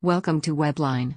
Welcome to Webline.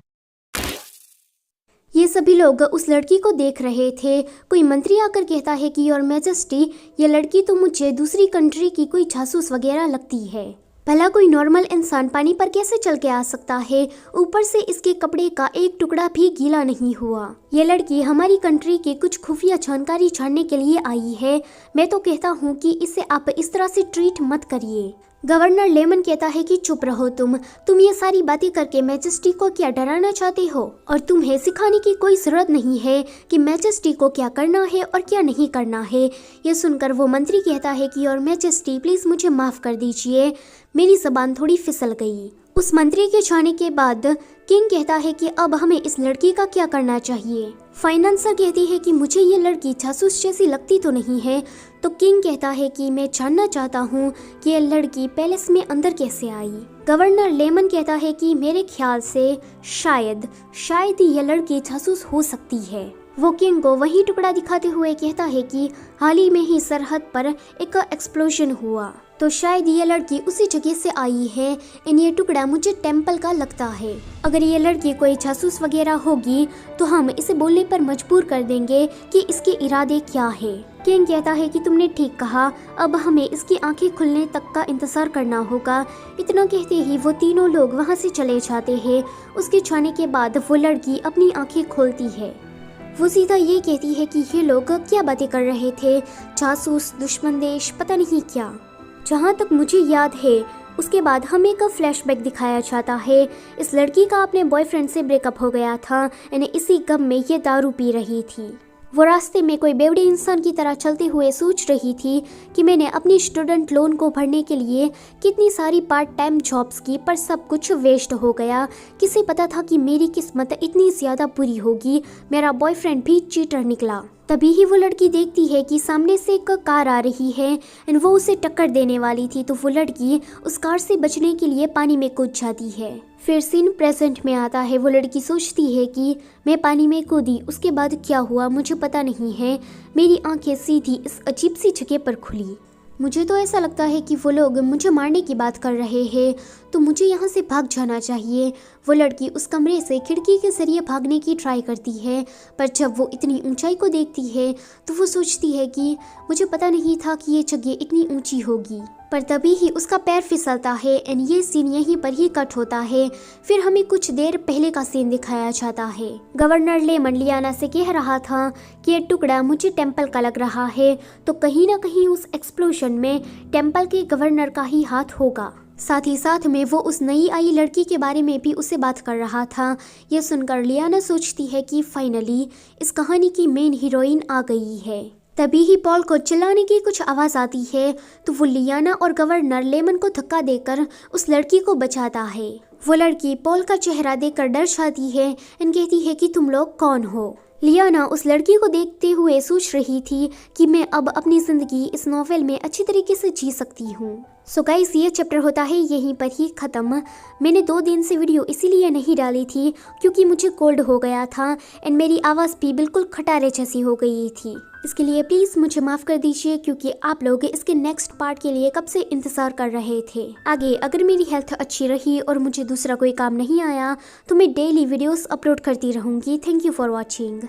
ये सभी लोग उस लड़की को देख रहे थे। कोई मंत्री आकर कहता है कि योर मैजेस्टी, ये लड़की तो मुझे दूसरी कंट्री की कोई जासूस वगैरह लगती है। भला कोई नॉर्मल इंसान पानी पर कैसे चल के आ सकता है? ऊपर से इसके कपड़े का एक टुकड़ा भी गीला नहीं हुआ। ये लड़की हमारी कंट्री की कुछ खुफिया जानकारी जानने के लिए आई है। मैं तो कहता हूँ कि इसे आप इस तरह से ट्रीट मत करिए। गवर्नर लेमन कहता है कि चुप रहो तुम ये सारी बातें करके मैजेस्टी को क्या डराना चाहते हो? और तुम्हें सिखाने की कोई जरूरत नहीं है कि मैजेस्टी को क्या करना है और क्या नहीं करना है। ये सुनकर वो मंत्री कहता है कि और मैजेस्टी प्लीज मुझे माफ कर दीजिए, मेरी जबान थोड़ी फिसल गई। उस मंत्री के जाने के बाद किंग कहता है कि अब हमें इस लड़की का क्या करना चाहिए। फाइनेंसर कहती है कि मुझे ये लड़की जासूस जैसी लगती तो नहीं है। तो किंग कहता है कि मैं जानना चाहता हूँ कि ये लड़की पैलेस में अंदर कैसे आई। गवर्नर लेमन कहता है कि मेरे ख्याल से शायद ये लड़की जासूस हो सकती है। वो किंग को वही टुकड़ा दिखाते हुए कहता है कि हाल ही में ही सरहद पर एक एक्सप्लोजन हुआ, तो शायद ये लड़की उसी जगह से आई है। एंड ये टुकड़ा मुझे टेम्पल का लगता है। अगर ये लड़की कोई जासूस वगैरह होगी तो हम इसे बोलने पर मजबूर कर देंगे कि इसके इरादे क्या है। किंग कहता है कि तुमने ठीक कहा, अब हमें इसकी आंखें खुलने तक का इंतजार करना होगा। इतना कहते ही वो तीनों लोग वहाँ से चले जाते हैं। उसके जाने के बाद वो लड़की अपनी आंखें खोलती है। वो सीधा ये कहती है कि ये लोग क्या बातें कर रहे थे, जासूस, दुश्मन देश, पता नहीं क्या। जहाँ तक मुझे याद है उसके बाद हमें एक फ्लैशबैक दिखाया जाता है। इस लड़की का अपने बॉयफ्रेंड से ब्रेकअप हो गया था। यानी इसी गम में ये दारू पी रही थी। वो रास्ते में कोई बेवड़े इंसान की तरह चलते हुए सोच रही थी कि मैंने अपनी स्टूडेंट लोन को भरने के लिए कितनी सारी पार्ट टाइम जॉब्स की, पर सब कुछ वेस्ट हो गया। किसे पता था कि मेरी किस्मत इतनी ज़्यादा बुरी होगी। मेरा बॉयफ्रेंड भी चीटर निकला। तभी ही वो लड़की देखती है कि सामने से एक कार आ रही है एंड वो उसे टक्कर देने वाली थी। तो वो लड़की उस कार से बचने के लिए पानी में कूद जाती है। फिर सीन प्रेजेंट में आता है। वो लड़की सोचती है कि मैं पानी में कूदी, उसके बाद क्या हुआ मुझे पता नहीं है। मेरी आंखें सीधी इस अजीब सी जगह पर खुली। मुझे तो ऐसा लगता है कि वो लोग मुझे मारने की बात कर रहे हैं, तो मुझे यहाँ से भाग जाना चाहिए। वो लड़की उस कमरे से खिड़की के जरिए भागने की ट्राई करती है, पर जब वो इतनी ऊंचाई को देखती है तो वो सोचती है कि मुझे पता नहीं था कि ये जगह इतनी ऊंची होगी। पर तभी ही उसका पैर फिसलता है एंड ये सीन यहीं पर ही कट होता है। फिर हमें कुछ देर पहले का सीन दिखाया जाता है। गवर्नर लेमन लियाना से कह रहा था कि ये टुकड़ा मुझे टेम्पल का लग रहा है, तो कहीं ना कहीं उस एक्सप्लोजन में टेम्पल के गवर्नर का ही हाथ होगा। साथ ही साथ में वो उस नई आई लड़की के बारे में भी उससे बात कर रहा था। यह सुनकर लियाना सोचती है कि फाइनली इस कहानी की मेन हीरोइन आ गई है। तभी ही पॉल को चिल्लाने की कुछ आवाज़ आती है, तो वो लियाना और गवर्नर लेमन को धक्का देकर उस लड़की को बचाता है। वो लड़की पॉल का चेहरा देखकर डर जाती है और कहती है कि तुम लोग कौन हो। लियाना उस लड़की को देखते हुए सोच रही थी कि मैं अब अपनी ज़िंदगी इस नॉवेल में अच्छी तरीके से जी सकती हूँ। सो गाइस, ये चैप्टर होता है यहीं पर ही ख़त्म। मैंने 2 दिन से वीडियो इसीलिए नहीं डाली थी क्योंकि मुझे कोल्ड हो गया था एंड मेरी आवाज़ भी बिल्कुल खटारे जैसी हो गई थी। इसके लिए प्लीज़ मुझे माफ़ कर दीजिए क्योंकि आप लोग इसके नेक्स्ट पार्ट के लिए कब से इंतज़ार कर रहे थे। आगे अगर मेरी हेल्थ अच्छी रही और मुझे दूसरा कोई काम नहीं आया तो मैं डेली वीडियोस अपलोड करती रहूँगी। Thank you for watching.